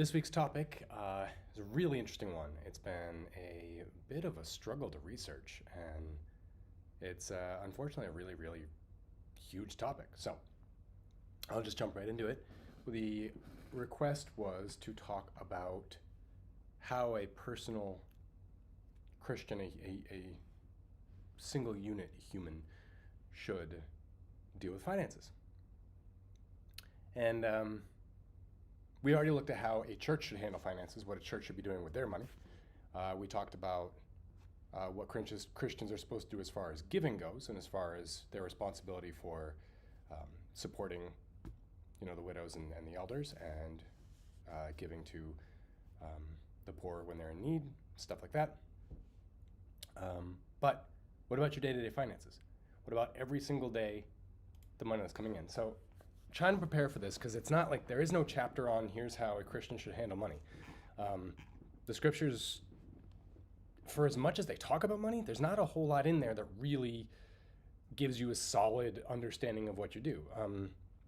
This week's topic is a really interesting one. It's been a bit of a struggle to research, and it's unfortunately a really, really huge topic. So I'll just jump right into it. The request was to talk about how a personal Christian, a single unit human, should deal with finances. And we already looked at how a church should handle finances, what a church should be doing with their money. We talked about what Christians are supposed to do as far as giving goes, and as far as their responsibility for supporting, the widows and the elders, and giving to the poor when they're in need, stuff like that. But what about your day-to-day finances? What about every single day, the money that's coming in? So trying to prepare for this, because it's not like there is no chapter on here's how a Christian should handle money. The scriptures, for as much as they talk about money, there's not a whole lot in there that really gives you a solid understanding of what you do.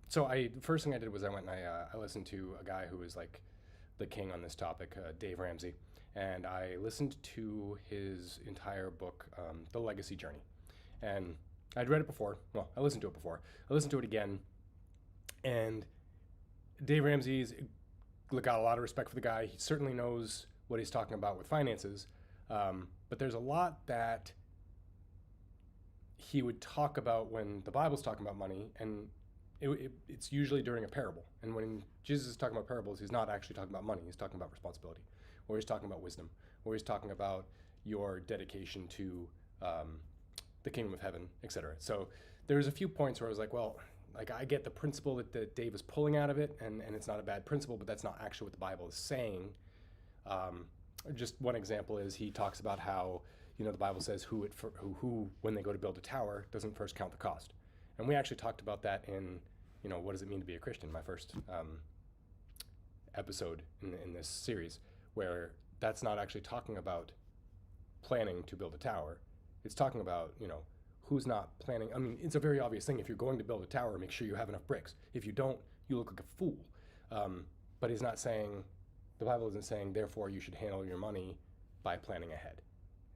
So first thing I did was I went and I listened to a guy who is like the king on this topic, Dave Ramsey, and I listened to his entire book, The Legacy Journey. And I'd read it before. Well, I listened to it before. I listened to it again. And Dave Ramsey's got a lot of respect for the guy. He certainly knows what he's talking about with finances. But there's a lot that he would talk about when the Bible's talking about money, and it's usually during a parable. And when Jesus is talking about parables, he's not actually talking about money. He's talking about responsibility, or he's talking about wisdom, or he's talking about your dedication to the kingdom of heaven, etc. So there's a few points where I was like, well, I get the principle that Dave is pulling out of it, and it's not a bad principle, but that's not actually what the Bible is saying. Just one example is he talks about how, the Bible says who when they go to build a tower doesn't first count the cost. And we actually talked about that in, what does it mean to be a Christian, my first episode in this series, where that's not actually talking about planning to build a tower. It's talking about, who's not planning. I mean, it's a very obvious thing. If you're going to build a tower, make sure you have enough bricks. If you don't, you look like a fool. But he's not saying, the Bible isn't saying, therefore you should handle your money by planning ahead.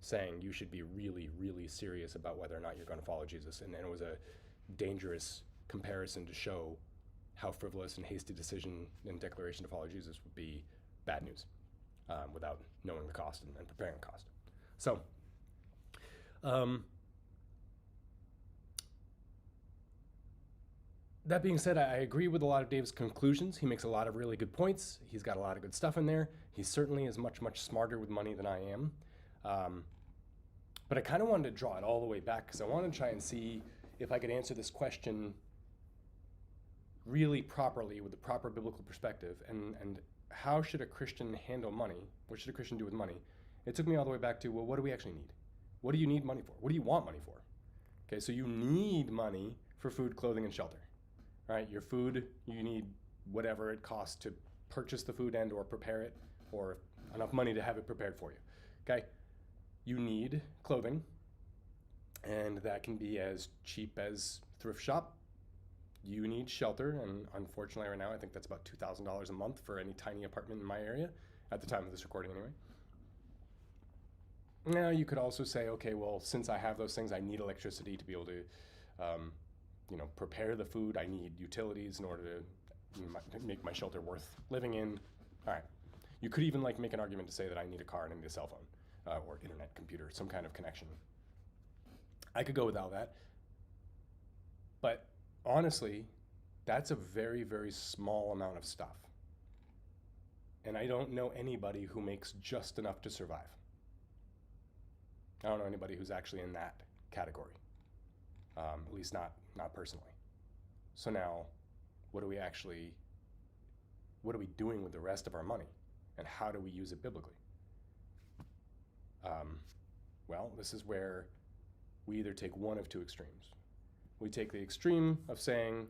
Saying you should be really, really serious about whether or not you're going to follow Jesus. And it was a dangerous comparison to show how frivolous and hasty decision and declaration to follow Jesus would be bad news without knowing the cost and preparing the cost. So, that being said, I agree with a lot of Dave's conclusions. He makes a lot of really good points. He's got a lot of good stuff in there. He certainly is much, much smarter with money than I am. But I kind of wanted to draw it all the way back, because I wanted to try and see if I could answer this question really properly with the proper biblical perspective. And how should a Christian handle money? What should a Christian do with money? It took me all the way back to, well, what do we actually need? What do you need money for? What do you want money for? Okay, so you need money for food, clothing, and shelter. Right? Your food, you need whatever it costs to purchase the food and or prepare it, or enough money to have it prepared for you. Okay? You need clothing, and that can be as cheap as thrift shop. You need shelter, and unfortunately right now I think that's about $2,000 a month for any tiny apartment in my area, at the time of this recording anyway. Now you could also say, okay, well, since I have those things, I need electricity to be able to prepare the food. I need utilities in order to make my shelter worth living in. All right. You could even make an argument to say that I need a car and I need a cell phone or internet, computer, some kind of connection. I could go with all that. But honestly, that's a very, very small amount of stuff. And I don't know anybody who makes just enough to survive. I don't know anybody who's actually in that category. At least not personally. So now, what are we doing with the rest of our money? And how do we use it biblically? Well, this is where we either take one of two extremes. We take the extreme of saying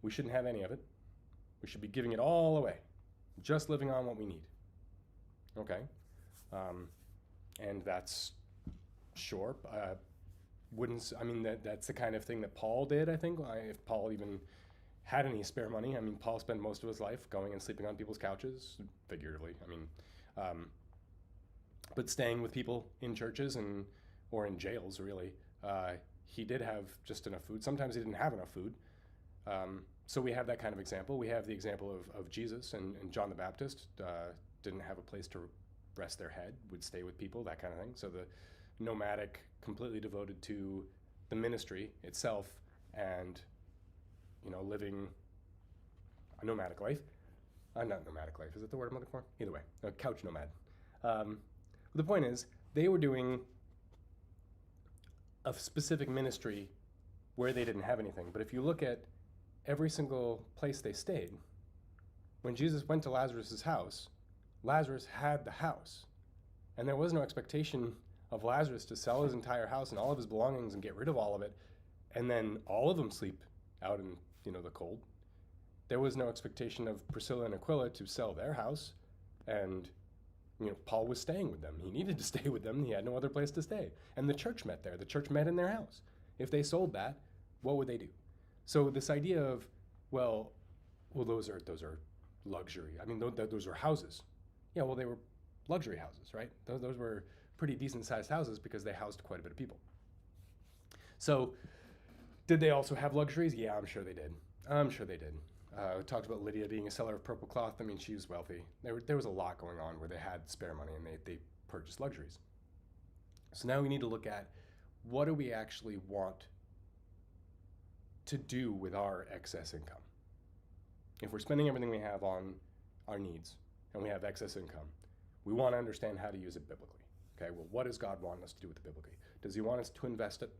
we shouldn't have any of it. We should be giving it all away, just living on what we need. Okay? And that's sure. That's the kind of thing that Paul did, I think. If Paul even had any spare money. I mean, Paul spent most of his life going and sleeping on people's couches, figuratively. I mean, but staying with people in churches and or in jails, really. He did have just enough food. Sometimes he didn't have enough food. So we have that kind of example. We have the example of Jesus and John the Baptist. Didn't have a place to rest their head, would stay with people, that kind of thing. So the nomadic, completely devoted to the ministry itself and, living a nomadic life. Not nomadic life, is it the word I'm looking for? Either way, a couch nomad. The point is, they were doing a specific ministry where they didn't have anything. But if you look at every single place they stayed, when Jesus went to Lazarus' house, Lazarus had the house. And there was no expectation of Lazarus to sell his entire house and all of his belongings and get rid of all of it, and then all of them sleep out in, the cold. There was no expectation of Priscilla and Aquila to sell their house, and Paul was staying with them. He needed to stay with them. He had no other place to stay. And the church met there. The church met in their house. If they sold that, what would they do? So this idea of, well, those are luxury. I mean, those were houses. Yeah, well, they were luxury houses, right? Those were pretty decent-sized houses because they housed quite a bit of people. So did they also have luxuries? Yeah, I'm sure they did. We talked about Lydia being a seller of purple cloth. I mean, she was wealthy. There was a lot going on where they had spare money and they purchased luxuries. So now we need to look at what do we actually want to do with our excess income. If we're spending everything we have on our needs and we have excess income, we want to understand how to use it biblically. Okay, well, what does God want us to do with it biblically? Does he want us to invest it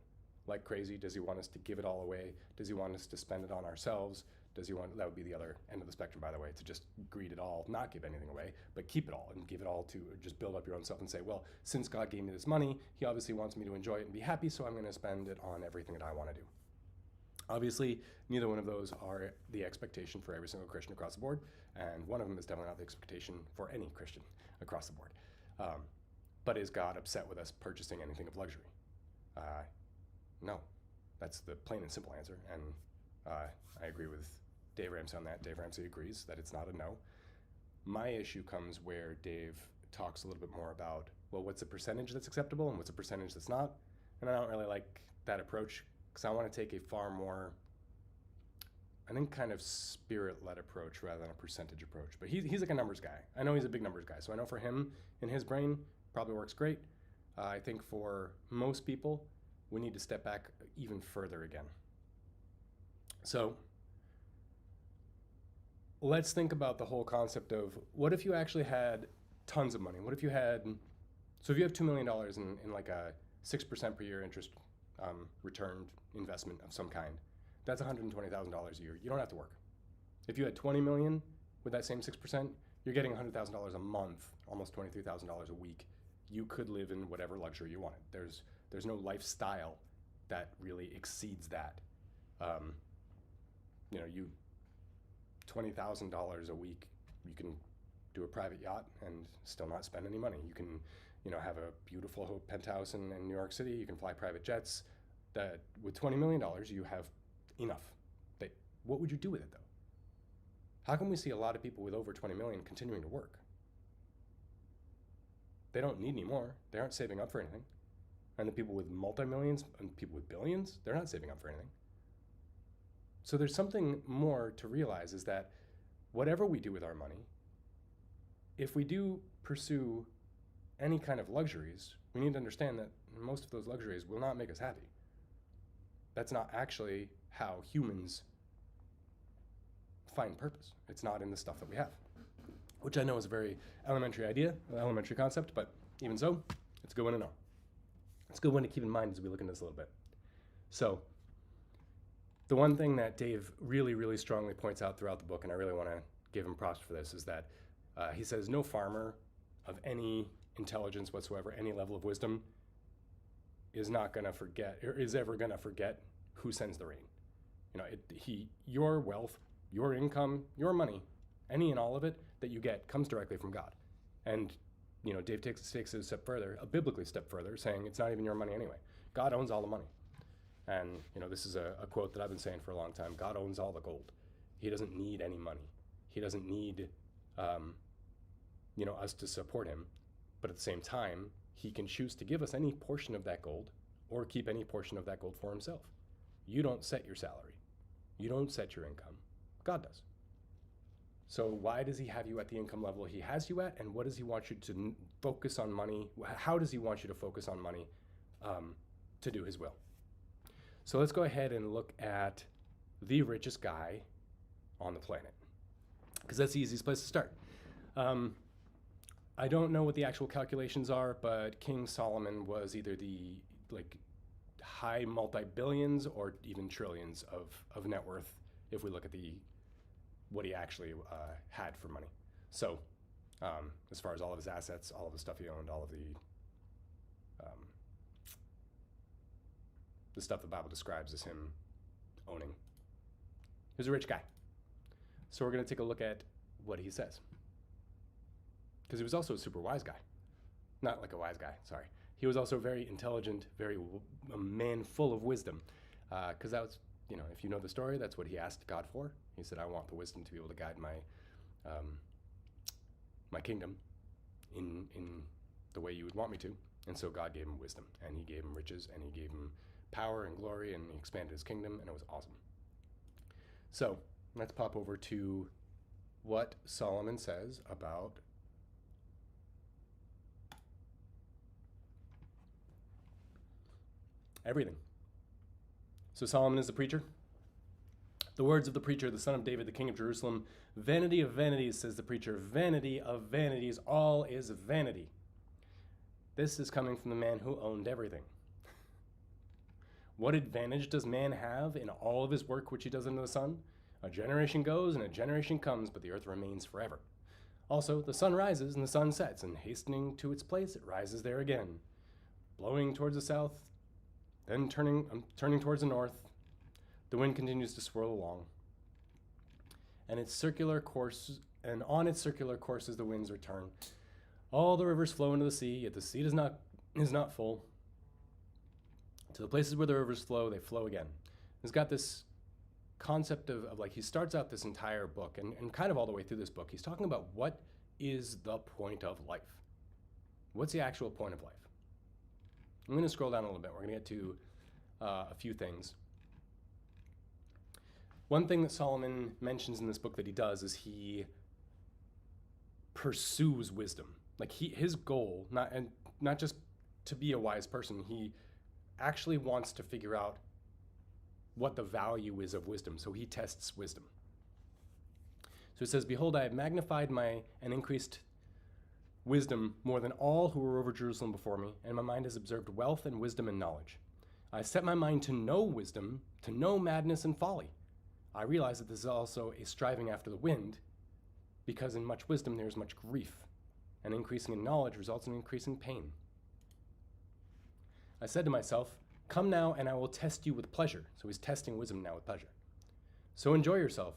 like crazy? Does he want us to give it all away? Does he want us to spend it on ourselves? Does he want, that would be the other end of the spectrum, by the way, to just greed it all, not give anything away, but keep it all and give it all to just build up your own self and say, well, since God gave me this money, he obviously wants me to enjoy it and be happy, so I'm going to spend it on everything that I want to do. Obviously, neither one of those are the expectation for every single Christian across the board, and one of them is definitely not the expectation for any Christian across the board. But is God upset with us purchasing anything of luxury? No. That's the plain and simple answer, and I agree with Dave Ramsey on that. Dave Ramsey agrees that it's not a no. My issue comes where Dave talks a little bit more about, well, what's the percentage that's acceptable and what's the percentage that's not? And I don't really like that approach because I want to take a far more, I think, kind of spirit-led approach rather than a percentage approach. But he's like a numbers guy. I know he's a big numbers guy, so I know for him, in his brain, probably works great. I think for most people, we need to step back even further again. So let's think about the whole concept of what if you actually had tons of money? What if you had, so if you have $2 million in like a 6% per year interest returned investment of some kind, that's $120,000 a year. You don't have to work. If you had 20 million with that same 6%, you're getting $100,000 a month, almost $23,000 a week. You could live in whatever luxury you wanted. There's no lifestyle that really exceeds that. You $20,000 a week, you can do a private yacht and still not spend any money. You can, have a beautiful penthouse in New York City. You can fly private jets. That with $20 million, you have enough. What would you do with it though? How come we see a lot of people with over 20 million continuing to work? They don't need any more. They aren't saving up for anything. And the people with multi-millions and people with billions, they're not saving up for anything. So there's something more to realize is that whatever we do with our money, if we do pursue any kind of luxuries, we need to understand that most of those luxuries will not make us happy. That's not actually how humans find purpose. It's not in the stuff that we have, which I know is a very elementary idea, elementary concept, but even so, it's a good one to know. It's a good one to keep in mind as we look into this a little bit. So the one thing that Dave really, really strongly points out throughout the book, and I really want to give him props for this, is that he says no farmer of any intelligence whatsoever, any level of wisdom, is not going to forget, or is ever going to forget who sends the rain. Your wealth, your income, your money, any and all of it that you get comes directly from God. And Dave takes it a step further, a biblically step further, saying it's not even your money anyway. God owns all the money. And this is a quote that I've been saying for a long time. God owns all the gold. He doesn't need any money. He doesn't need, us to support him. But at the same time, he can choose to give us any portion of that gold or keep any portion of that gold for himself. You don't set your salary. You don't set your income. God does. So why does he have you at the income level he has you at, and what does he want you to focus on money? How does he want you to focus on money to do his will? So let's go ahead and look at the richest guy on the planet, because that's the easiest place to start. I don't know what the actual calculations are, but King Solomon was either the high multi-billions or even trillions of net worth if we look at what he actually had for money. So as far as all of his assets, all of the stuff he owned, all of the stuff the Bible describes as him owning. He was a rich guy. So we're going to take a look at what he says. Because he was also a super wise guy. Not like a wise guy, sorry. He was also very intelligent, a man full of wisdom. Because that was, if you know the story, that's what he asked God for. He said, I want the wisdom to be able to guide my kingdom in the way you would want me to. And so God gave him wisdom, and he gave him riches, and he gave him power and glory, and he expanded his kingdom, and it was awesome. So let's pop over to what Solomon says about everything. So Solomon is the preacher. The words of the preacher, the son of David, the king of Jerusalem. Vanity of vanities, says the preacher. Vanity of vanities, all is vanity. This is coming from the man who owned everything. What advantage does man have in all of his work which he does under the sun? A generation goes and a generation comes, but the earth remains forever. Also, the sun rises and the sun sets, and hastening to its place, it rises there again. Blowing towards the south, then turning towards the north, the wind continues to swirl along. And on its circular courses the winds return. All the rivers flow into the sea, yet the sea is not full. To the places where the rivers flow, they flow again. It's got this concept of he starts out this entire book, and kind of all the way through this book, he's talking about what is the point of life. What's the actual point of life? I'm going to scroll down a little bit. We're going to get to a few things. One thing that Solomon mentions in this book that he does is he pursues wisdom. His goal, not just to be a wise person, he actually wants to figure out what the value is of wisdom. So he tests wisdom. So it says, behold, I have magnified and increased wisdom more than all who were over Jerusalem before me, and my mind has observed wealth and wisdom and knowledge. I set my mind to know wisdom, to know madness and folly. I realize that this is also a striving after the wind, because in much wisdom there is much grief, and increasing in knowledge results in increasing pain. I said to myself, come now and I will test you with pleasure. So he's testing wisdom now with pleasure. So enjoy yourself,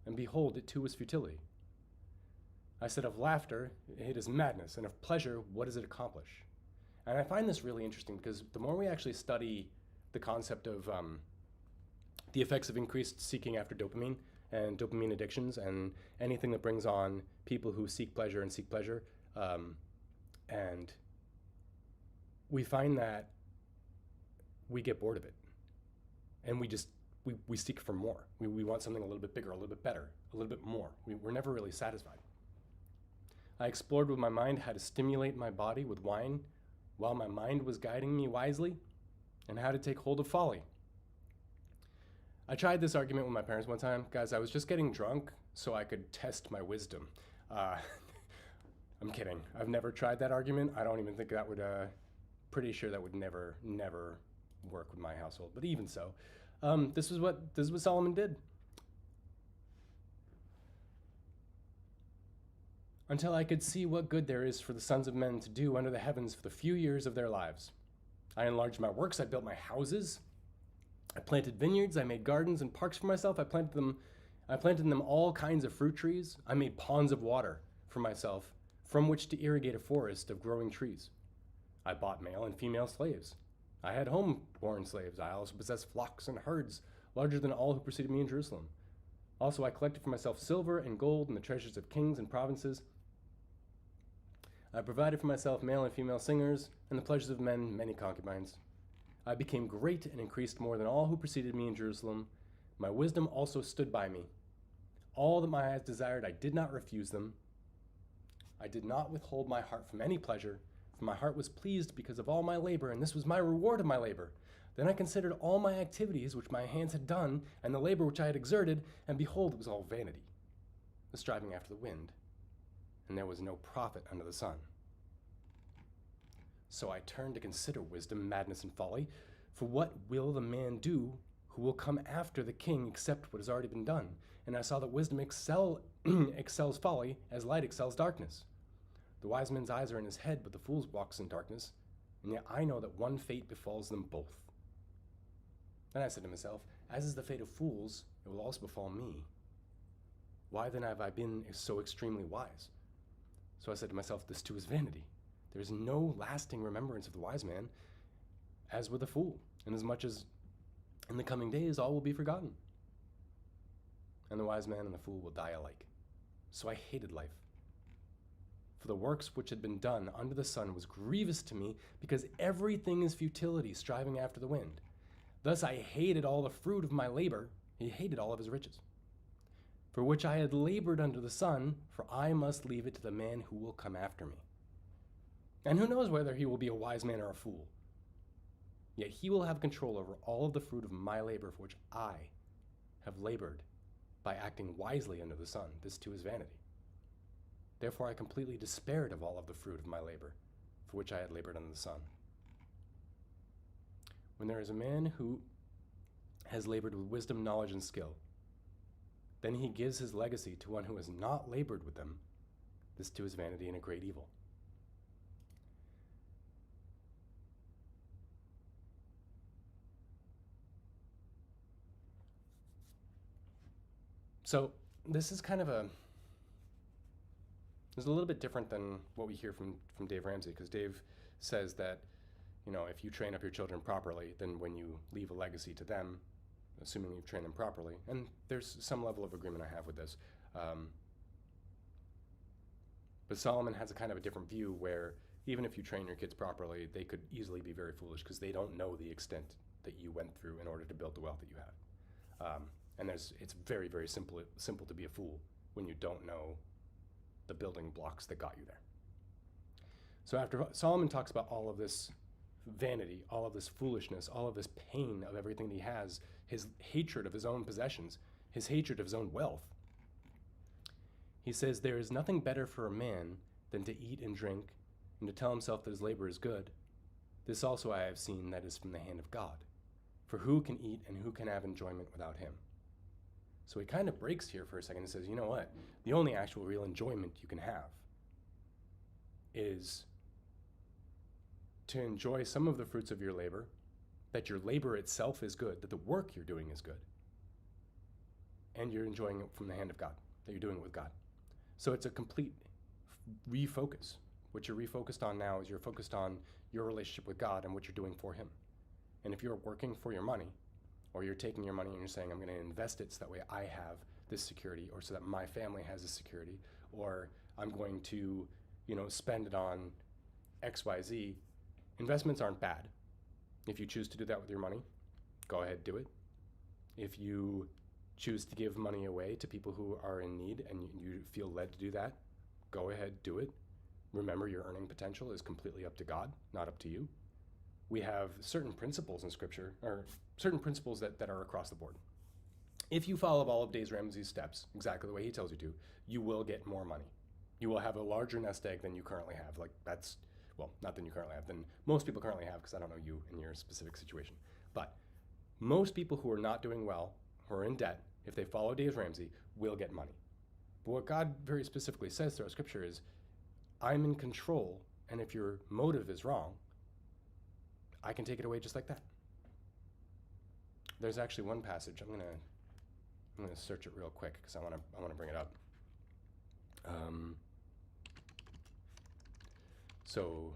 and behold, it too was futility. I said of laughter, it is madness, and of pleasure, what does it accomplish? And I find this really interesting because the more we actually study the concept of the effects of increased seeking after dopamine and dopamine addictions and anything that brings on people who seek pleasure, and we find that we get bored of it, and we seek for more. We want something a little bit bigger, a little bit better, a little bit more. We're never really satisfied. I explored with my mind how to stimulate my body with wine while my mind was guiding me wisely, and how to take hold of folly. I tried this argument with my parents one time. Guys, I was just getting drunk so I could test my wisdom. I'm kidding. I've never tried that argument. I don't even think that would, pretty sure that would never work with my household. But even so, this is what Solomon did. Until I could see what good there is for the sons of men to do under the heavens for the few years of their lives. I enlarged my works, I built my houses, I planted vineyards, I made gardens and parks for myself, I planted in them all kinds of fruit trees, I made ponds of water for myself, from which to irrigate a forest of growing trees. I bought male and female slaves. I had home-born slaves. I also possessed flocks and herds, larger than all who preceded me in Jerusalem. Also, I collected for myself silver and gold and the treasures of kings and provinces. I provided for myself male and female singers, and the pleasures of men, many concubines. I became great and increased more than all who preceded me in Jerusalem. My wisdom also stood by me. All that my eyes desired, I did not refuse them. I did not withhold my heart from any pleasure, for my heart was pleased because of all my labor, and this was my reward of my labor. Then I considered all my activities which my hands had done, and the labor which I had exerted, and behold, it was all vanity, the striving after the wind, and there was no profit under the sun. So I turned to consider wisdom, madness, and folly. For what will the man do who will come after the king except what has already been done? And I saw that wisdom excels folly, as light excels darkness. The wise man's eyes are in his head, but the fool's walks in darkness. And yet I know that one fate befalls them both. Then I said to myself, as is the fate of fools, it will also befall me. Why then have I been so extremely wise? So I said to myself, this too is vanity. There is no lasting remembrance of the wise man, as with a fool, inasmuch as in the coming days all will be forgotten. And the wise man and the fool will die alike. So I hated life. For the works which had been done under the sun was grievous to me, because everything is futility, striving after the wind. Thus I hated all the fruit of my labor. He hated all of his riches, for which I had labored under the sun, for I must leave it to the man who will come after me. And who knows whether he will be a wise man or a fool? Yet he will have control over all of the fruit of my labor, for which I have labored by acting wisely under the sun. This too is vanity. Therefore I completely despaired of all of the fruit of my labor, for which I had labored under the sun. When there is a man who has labored with wisdom, knowledge, and skill, then he gives his legacy to one who has not labored with them. This too is vanity and a great evil. So this is kind of a little bit different than what we hear from Dave Ramsey, because Dave says that, you know, if you train up your children properly, then when you leave a legacy to them, assuming you've trained them properly, and there's some level of agreement I have with this, but Solomon has a kind of a different view where even if you train your kids properly, they could easily be very foolish because they don't know the extent that you went through in order to build the wealth that you have. And it's very, very simple to be a fool when you don't know the building blocks that got you there. So after Solomon talks about all of this vanity, all of this foolishness, all of this pain of everything that he has, his hatred of his own possessions, his hatred of his own wealth, he says, there is nothing better for a man than to eat and drink and to tell himself that his labor is good. This also I have seen, that is from the hand of God. For who can eat and who can have enjoyment without him? So he kind of breaks here for a second and says, you know what? The only actual real enjoyment you can have is to enjoy some of the fruits of your labor, that your labor itself is good, that the work you're doing is good, and you're enjoying it from the hand of God, that you're doing it with God. So it's a complete refocus. What you're refocused on now is you're focused on your relationship with God and what you're doing for him. And if you're working for your money, or you're taking your money and you're saying, I'm going to invest it so that way I have this security, or so that my family has this security, or I'm going to, spend it on XYZ, investments aren't bad. If you choose to do that with your money, go ahead, do it. If you choose to give money away to people who are in need and you feel led to do that, go ahead, do it. Remember, your earning potential is completely up to God, not up to you. We have certain principles in Scripture, or certain principles that are across the board. If you follow all of Dave Ramsey's steps, exactly the way he tells you to, you will get more money. You will have a larger nest egg than you currently have. Not than you currently have, than most people currently have, because I don't know you and your specific situation. But most people who are not doing well, who are in debt, if they follow Dave Ramsey, will get money. But what God very specifically says throughout Scripture is, I'm in control, and if your motive is wrong, I can take it away just like that. There's actually one passage. I'm gonna search it real quick because I wanna bring it up. So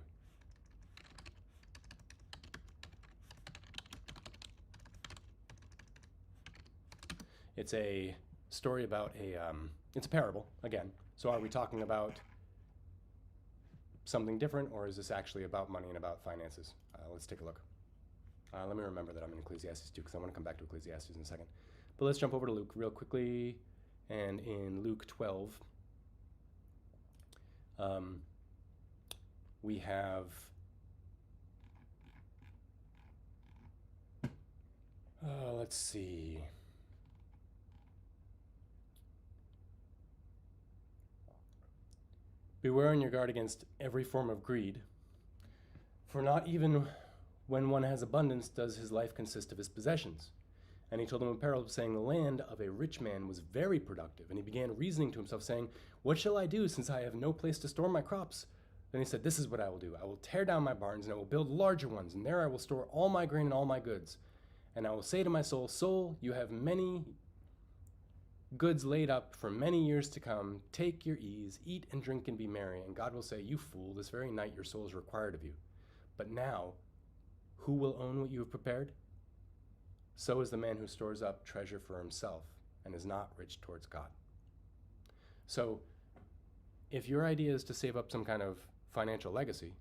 it's a story about it's a parable, again. So are we talking about something different, or is this actually about money and about finances? Let's take a look. Let me remember that I'm in Ecclesiastes too, because I want to come back to Ecclesiastes in a second. But let's jump over to Luke real quickly. And in Luke 12, we have let's see. Beware on your guard against every form of greed, for not even when one has abundance does his life consist of his possessions. And he told them a parable, saying, the land of a rich man was very productive. And he began reasoning to himself, saying, what shall I do, since I have no place to store my crops? Then he said, this is what I will do. I will tear down my barns, and I will build larger ones, and there I will store all my grain and all my goods. And I will say to my soul, soul, you have many goods laid up for many years to come. Take your ease, eat and drink and be merry. And God will say, you fool, this very night your soul is required of you. But now, who will own what you have prepared? So is the man who stores up treasure for himself and is not rich towards God. So if your idea is to save up some kind of financial legacy,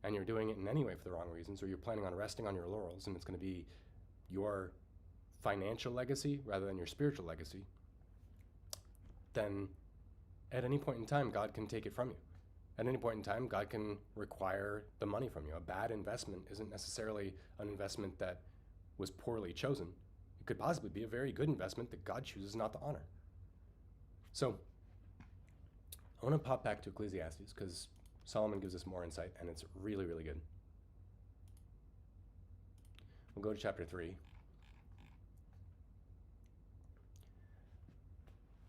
and you're doing it in any way for the wrong reasons, or you're planning on resting on your laurels and it's going to be your financial legacy rather than your spiritual legacy, then at any point in time, God can take it from you. At any point in time, God can require the money from you. A bad investment isn't necessarily an investment that was poorly chosen. It could possibly be a very good investment that God chooses not to honor. So I want to pop back to Ecclesiastes because Solomon gives us more insight, and it's really, really good. We'll go to chapter 3.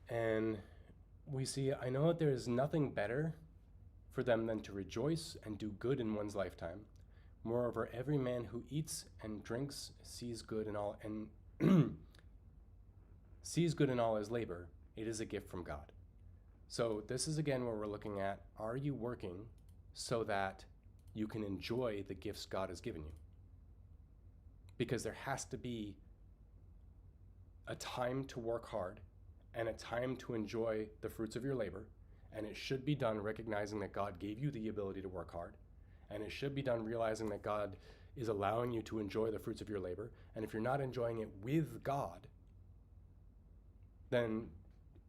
And we see, I know that there is nothing better for them than to rejoice and do good in one's lifetime. Moreover, every man who eats and drinks sees good in all sees good in all his labor. It is a gift from God. So this is again where we're looking at, are you working so that you can enjoy the gifts God has given you? Because there has to be a time to work hard and a time to enjoy the fruits of your labor. And it should be done recognizing that God gave you the ability to work hard. And it should be done realizing that God is allowing you to enjoy the fruits of your labor. And if you're not enjoying it with God, then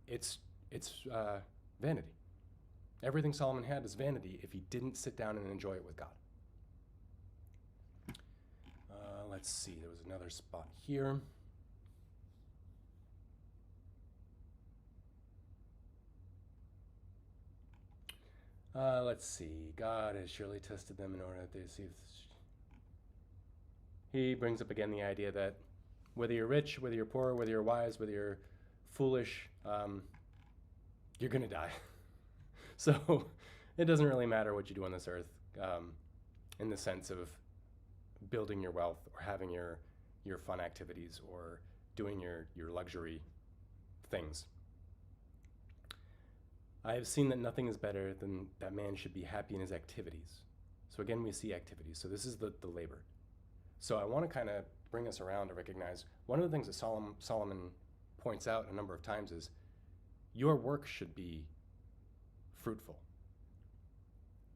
it's vanity. Everything Solomon had is vanity if he didn't sit down and enjoy it with God. Let's see, there was another spot here. Let's see. God has surely tested them in order that they see. He brings up again the idea that whether you're rich, whether you're poor, whether you're wise, whether you're foolish, you're going to die. So it doesn't really matter what you do on this earth in the sense of building your wealth or having your fun activities or doing your luxury things. I have seen that nothing is better than that man should be happy in his activities. So again, we see activities. So this is the labor. So I want to kind of bring us around to recognize one of the things that Solomon points out a number of times is your work should be fruitful.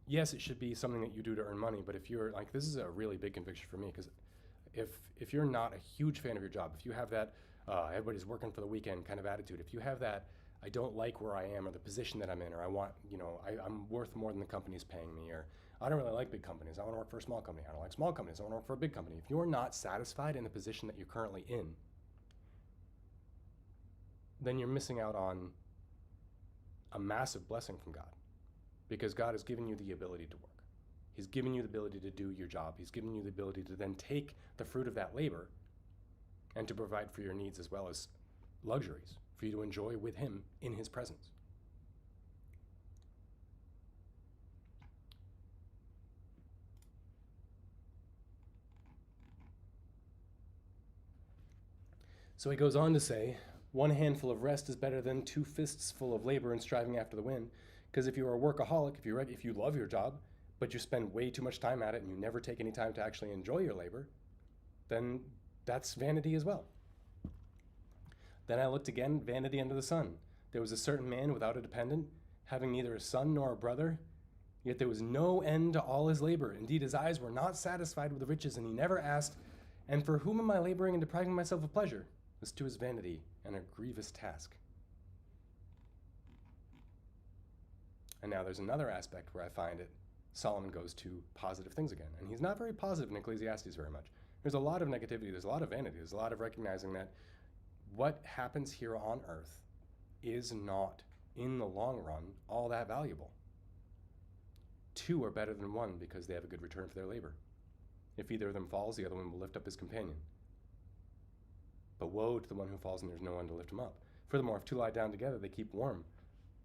Yes, it should be something that you do to earn money, but if you're like, this is a really big conviction for me, because if you're not a huge fan of your job, if you have that everybody's working for the weekend kind of attitude, if you have that I don't like where I am or the position that I'm in, or I want, I'm worth more than the company's paying me, or I don't really like big companies, I want to work for a small company, I don't like small companies, I want to work for a big company. If you're not satisfied in the position that you're currently in, then you're missing out on a massive blessing from God, because God has given you the ability to work. He's given you the ability to do your job. He's given you the ability to then take the fruit of that labor and to provide for your needs as well as luxuries for you to enjoy with him in his presence. So he goes on to say, one handful of rest is better than 2 fists full of labor and striving after the wind. Because if you're a workaholic, if you love your job, but you spend way too much time at it and you never take any time to actually enjoy your labor, then that's vanity as well. Then I looked again, vanity under the sun. There was a certain man without a dependent, having neither a son nor a brother, yet there was no end to all his labor. Indeed, his eyes were not satisfied with the riches, and he never asked, and for whom am I laboring and depriving myself of pleasure? This too is vanity and a grievous task. And now there's another aspect where I find it, Solomon goes to positive things again. And he's not very positive in Ecclesiastes very much. There's a lot of negativity, there's a lot of vanity, there's a lot of recognizing that what happens here on earth is not, in the long run, all that valuable. Two are better than one because they have a good return for their labor. If either of them falls, the other one will lift up his companion. But woe to the one who falls and there's no one to lift him up. Furthermore, if two lie down together, they keep warm.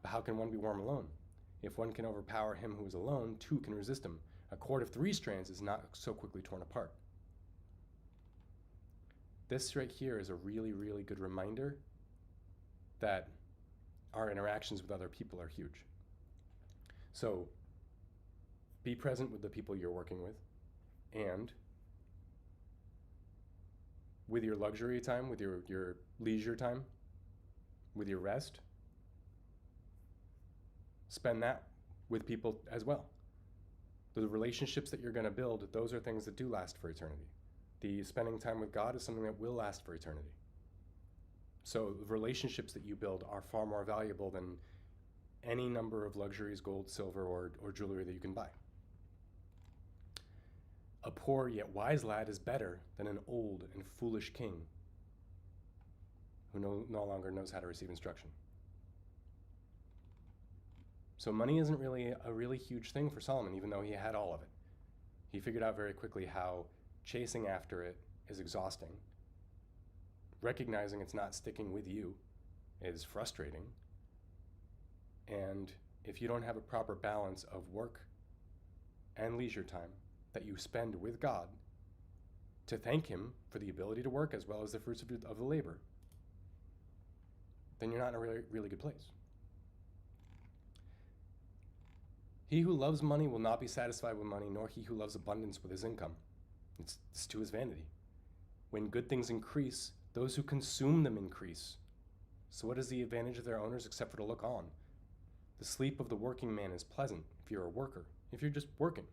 But how can one be warm alone? If one can overpower him who is alone, two can resist him. A cord of 3 strands is not so quickly torn apart. This right here is a really, really good reminder that our interactions with other people are huge. So be present with the people you're working with, and with your luxury time, with your leisure time, with your rest, spend that with people as well. The relationships that you're going to build, those are things that do last for eternity. The spending time with God is something that will last for eternity. So the relationships that you build are far more valuable than any number of luxuries, gold, silver, or jewelry that you can buy. A poor yet wise lad is better than an old and foolish king who no longer knows how to receive instruction. So money isn't really a really huge thing for Solomon, even though he had all of it. He figured out very quickly how chasing after it is exhausting. Recognizing it's not sticking with you is frustrating. And if you don't have a proper balance of work and leisure time that you spend with God to thank him for the ability to work as well as the fruits of the labor, then you're not in a really, really good place. He who loves money will not be satisfied with money, nor he who loves abundance with his income. This too is vanity. When good things increase, those who consume them increase. So what is the advantage of their owners except for to look on? The sleep of the working man is pleasant if you're a worker, if you're just working.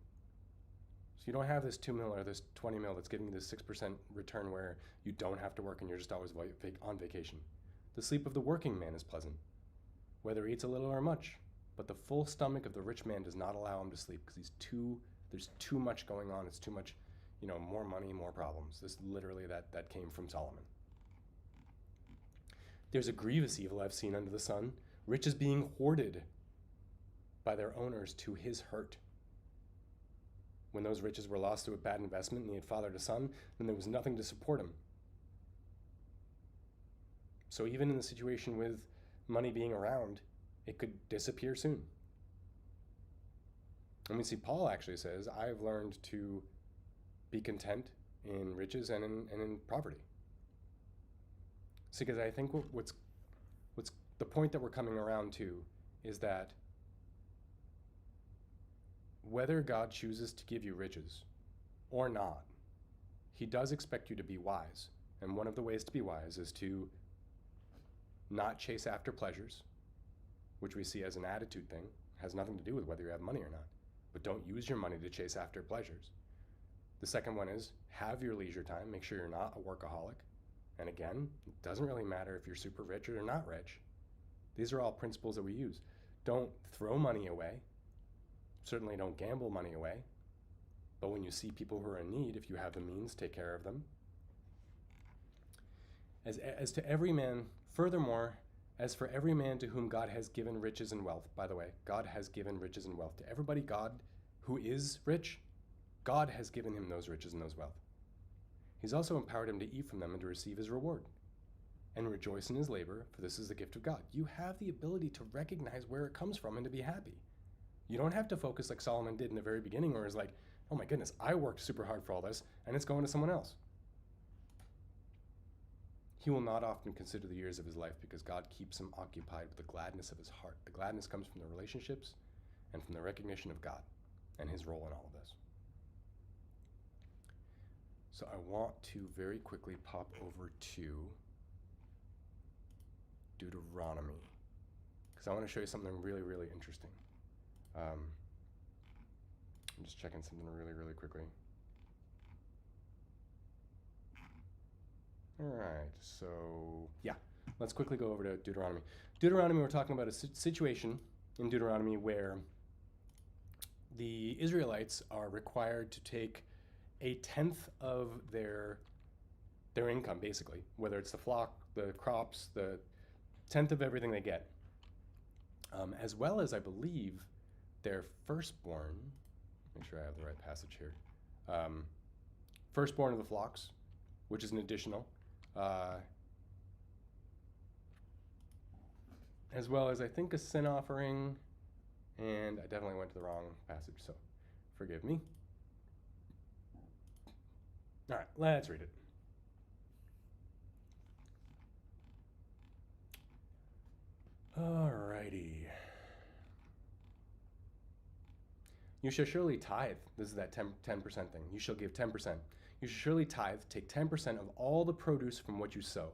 So you don't have this 2 mil or this 20 mil that's giving you this 6% return where you don't have to work and you're just always on vacation. The sleep of the working man is pleasant, whether he eats a little or much. But the full stomach of the rich man does not allow him to sleep because there's too much going on. It's too much, more money, more problems. This literally that came from Solomon. There's a grievous evil I've seen under the sun, riches being hoarded by their owners to his hurt. When those riches were lost through a bad investment and he had fathered a son, then there was nothing to support him. So even in the situation with money being around, it could disappear soon. And we see Paul actually says, I've learned to be content in riches and in poverty. See, because I think what's the point that we're coming around to is that whether God chooses to give you riches or not, he does expect you to be wise. And one of the ways to be wise is to not chase after pleasures, which we see as an attitude thing. It has nothing to do with whether you have money or not. But don't use your money to chase after pleasures. The second one is have your leisure time. Make sure you're not a workaholic. And again, it doesn't really matter if you're super rich or not rich. These are all principles that we use. Don't throw money away. Certainly don't gamble money away. But when you see people who are in need, if you have the means, take care of them. As to every man, furthermore, as for every man to whom God has given riches and wealth, by the way, God has given riches and wealth. To everybody God who is rich, God has given him those riches and those wealth. He's also empowered him to eat from them and to receive his reward. And rejoice in his labor, for this is the gift of God. You have the ability to recognize where it comes from and to be happy. You don't have to focus like Solomon did in the very beginning, where it's like, oh my goodness, I worked super hard for all this, and it's going to someone else. He will not often consider the years of his life because God keeps him occupied with the gladness of his heart. The gladness comes from the relationships and from the recognition of God and his role in all of this. So I want to very quickly pop over to Deuteronomy because I want to show you something really, really interesting. I'm just checking something really, really quickly. All right, so yeah, let's quickly go over to Deuteronomy. Deuteronomy, we're talking about a situation in Deuteronomy where the Israelites are required to take a tenth of their income, basically, whether it's the flock, the crops, the tenth of everything they get, as well as, I believe, their firstborn. Make sure I have the right passage here. Firstborn of the flocks, which is an additional, as well as, I think, a sin offering, and I definitely went to the wrong passage, so forgive me. All right, let's read it. Alrighty. You shall surely tithe. This is that 10% thing. You shall give 10%. You shall surely tithe, take 10% of all the produce from what you sow,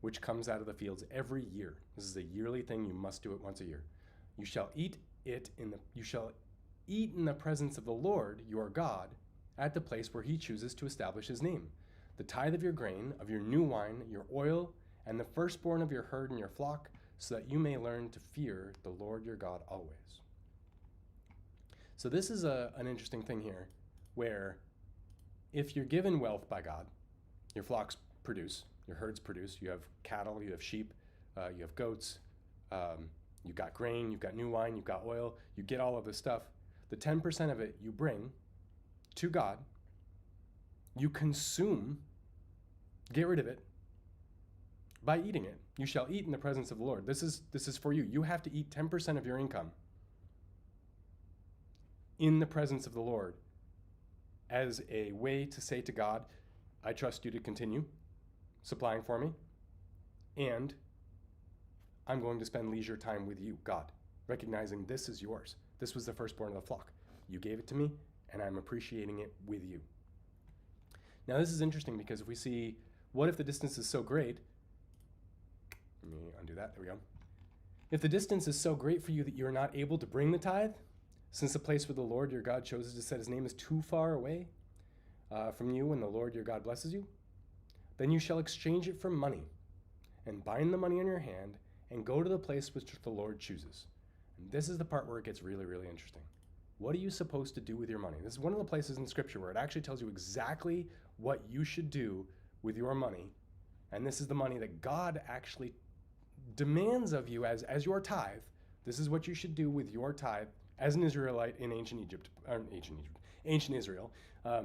which comes out of the fields every year. This is a yearly thing. You must do it once a year. You shall eat in the presence of the Lord your God at the place where he chooses to establish his name. The tithe of your grain, of your new wine, your oil, and the firstborn of your herd and your flock, so that you may learn to fear the Lord your God always. So this is an interesting thing here, where if you're given wealth by God, your flocks produce, your herds produce, you have cattle, you have sheep, you have goats, you've got grain, you've got new wine, you've got oil, you get all of this stuff. The 10% of it you bring to God, you consume, get rid of it, by eating it. You shall eat in the presence of the Lord. This is for you. You have to eat 10% of your income in the presence of the Lord as a way to say to God, I trust you to continue supplying for me, and I'm going to spend leisure time with you, God, recognizing this is yours. This was the firstborn of the flock. You gave it to me, and I'm appreciating it with you. Now, this is interesting because if we see, what if the distance is so great? Let me undo that. There we go. If the distance is so great for you that you're not able to bring the tithe, since the place where the Lord your God chooses to set his name is too far away from you when the Lord your God blesses you, then you shall exchange it for money and bind the money in your hand and go to the place which the Lord chooses. And this is the part where it gets really, really interesting. What are you supposed to do with your money? This is one of the places in Scripture where it actually tells you exactly what you should do with your money. And this is the money that God actually demands of you as your tithe. This is what you should do with your tithe as an Israelite in ancient Israel.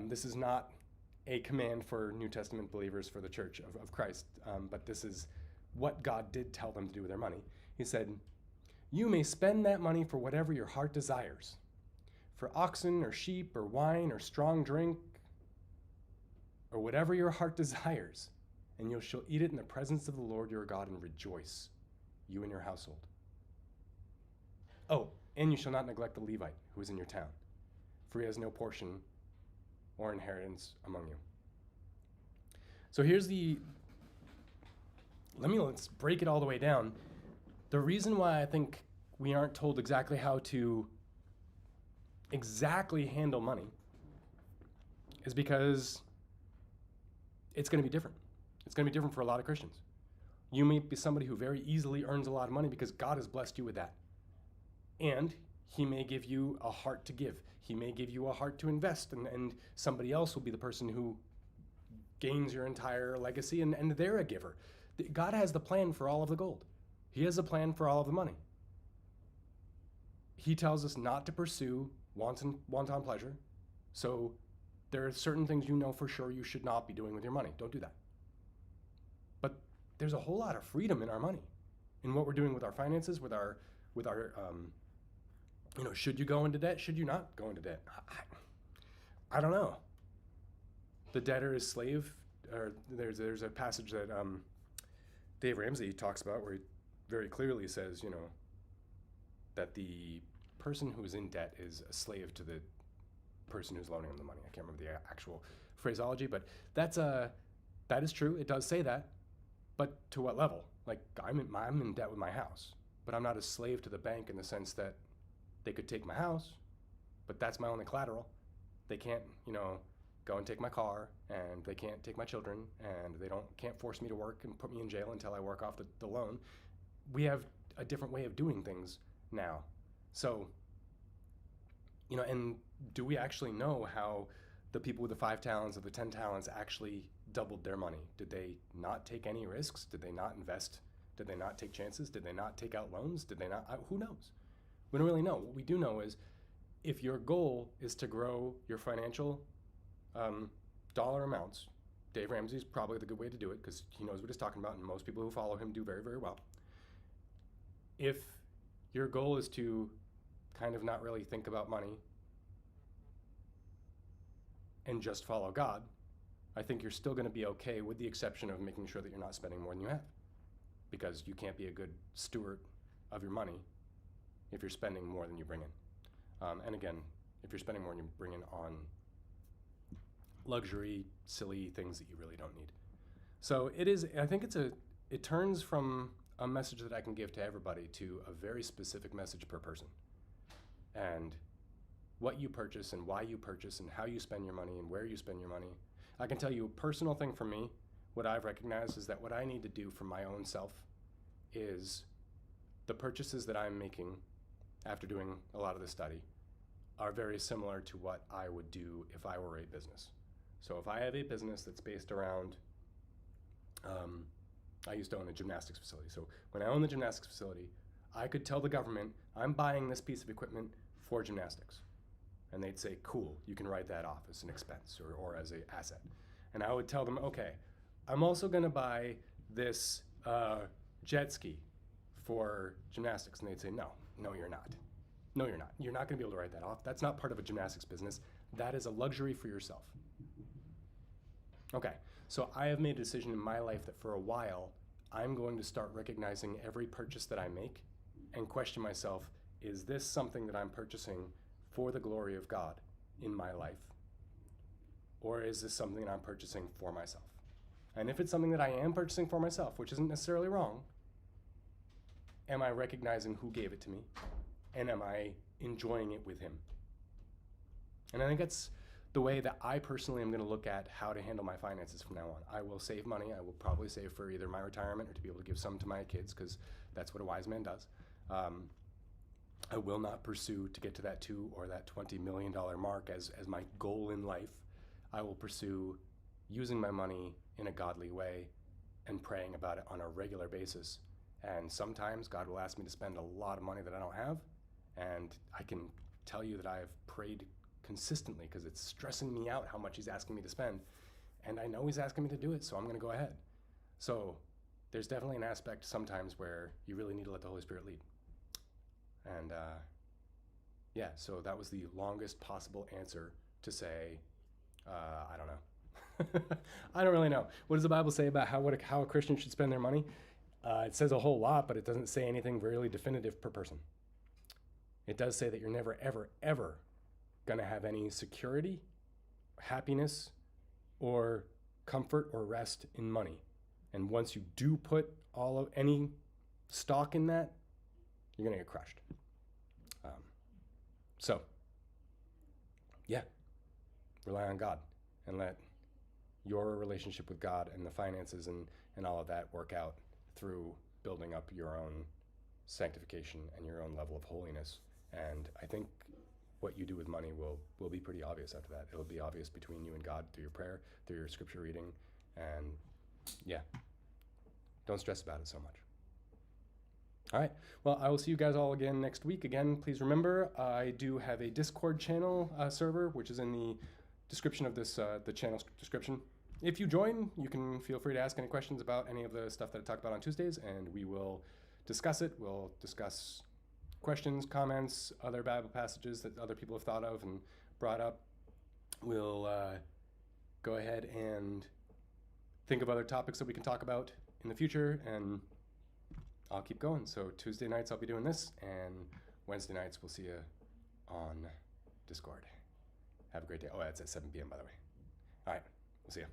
This is not a command for New Testament believers for the Church of Christ, but this is what God did tell them to do with their money. He said, you may spend that money for whatever your heart desires, for oxen or sheep or wine or strong drink, or whatever your heart desires, and you shall eat it in the presence of the Lord your God and rejoice, you and your household. Oh, and you shall not neglect the Levite who is in your town, for he has no portion or inheritance among you. So here's let's break it all the way down. The reason why I think we aren't told exactly how to exactly handle money is because it's going to be different. It's going to be different for a lot of Christians. You may be somebody who very easily earns a lot of money because God has blessed you with that. And he may give you a heart to give. He may give you a heart to invest, and somebody else will be the person who gains your entire legacy, and they're a giver. God has the plan for all of the gold. He has a plan for all of the money. He tells us not to pursue wanton pleasure. So there are certain things you know for sure you should not be doing with your money. Don't do that. But there's a whole lot of freedom in our money, in what we're doing with our finances, with our should you go into debt? Should you not go into debt? I don't know. The debtor is slave. Or there's a passage that Dave Ramsey talks about where he very clearly says, that the person who is in debt is a slave to the person who's loaning him the money. I can't remember the actual phraseology, but that is true. It does say that, but to what level? Like I'm in debt with my house, but I'm not a slave to the bank in the sense that they could take my house, but that's my only collateral. They can't, go and take my car, and they can't take my children, and they can't force me to work and put me in jail until I work off the loan. We have a different way of doing things now. So, and do we actually know how the people with the 5 talents or the 10 talents actually doubled their money? Did they not take any risks? Did they not invest? Did they not take chances? Did they not take out loans? Did they not? Who knows? We don't really know. What we do know is if your goal is to grow your financial dollar amounts, Dave Ramsey is probably the good way to do it because he knows what he's talking about, and most people who follow him do very, very well. If your goal is to kind of not really think about money and just follow God, I think you're still going to be okay, with the exception of making sure that you're not spending more than you have, because you can't be a good steward of your money if you're spending more than you bring in. And again, if you're spending more than you bring in on luxury, silly things that you really don't need. So I think it turns from a message that I can give to everybody to a very specific message per person. And what you purchase and why you purchase and how you spend your money and where you spend your money. I can tell you a personal thing for me, what I've recognized is that what I need to do for my own self is the purchases that I'm making after doing a lot of this study are very similar to what I would do if I were a business. So if I have a business that's based around, I used to own a gymnastics facility. So when I owned the gymnastics facility, I could tell the government, I'm buying this piece of equipment for gymnastics. And they'd say, cool, you can write that off as an expense or as an asset. And I would tell them, okay, I'm also gonna buy this jet ski for gymnastics. And they'd say, no, you're not. No, you're not. You're not gonna be able to write that off. That's not part of a gymnastics business. That is a luxury for yourself. Okay, so I have made a decision in my life that for a while, I'm going to start recognizing every purchase that I make and question myself, is this something that I'm purchasing for the glory of God in my life? Or is this something that I'm purchasing for myself? And if it's something that I am purchasing for myself, which isn't necessarily wrong, am I recognizing who gave it to me? And am I enjoying it with him? And I think that's the way that I personally am going to look at how to handle my finances from now on. I will save money. I will probably save for either my retirement or to be able to give some to my kids, because that's what a wise man does. I will not pursue to get to that $2 or that $20 million mark as my goal in life. I will pursue using my money in a godly way and praying about it on a regular basis. And sometimes God will ask me to spend a lot of money that I don't have. And I can tell you that I have prayed consistently because it's stressing me out how much he's asking me to spend. And I know he's asking me to do it, so I'm going to go ahead. So there's definitely an aspect sometimes where you really need to let the Holy Spirit lead. And yeah, so that was the longest possible answer to say, I don't know. I don't really know. What does the Bible say about how a Christian should spend their money? It says a whole lot, but it doesn't say anything really definitive per person. It does say that you're never, ever, ever going to have any security, happiness, or comfort or rest in money. And once you do put any stock in that, you're going to get crushed. So, yeah, rely on God and let your relationship with God and the finances and all of that work out through building up your own sanctification and your own level of holiness. And I think what you do with money will be pretty obvious after that. It'll be obvious between you and God through your prayer, through your scripture reading, and yeah, don't stress about it so much. All right, well, I will see you guys all again next week. Again, please remember, I do have a Discord channel server, which is in the description of this, the channel's description. If you join, you can feel free to ask any questions about any of the stuff that I talk about on Tuesdays, and we will discuss it. We'll discuss questions, comments, other Bible passages that other people have thought of and brought up. We'll go ahead and think of other topics that we can talk about in the future, and I'll keep going. So Tuesday nights I'll be doing this, and Wednesday nights we'll see you on Discord. Have a great day. Oh, that's at 7 p.m. by the way. All right, we'll see you.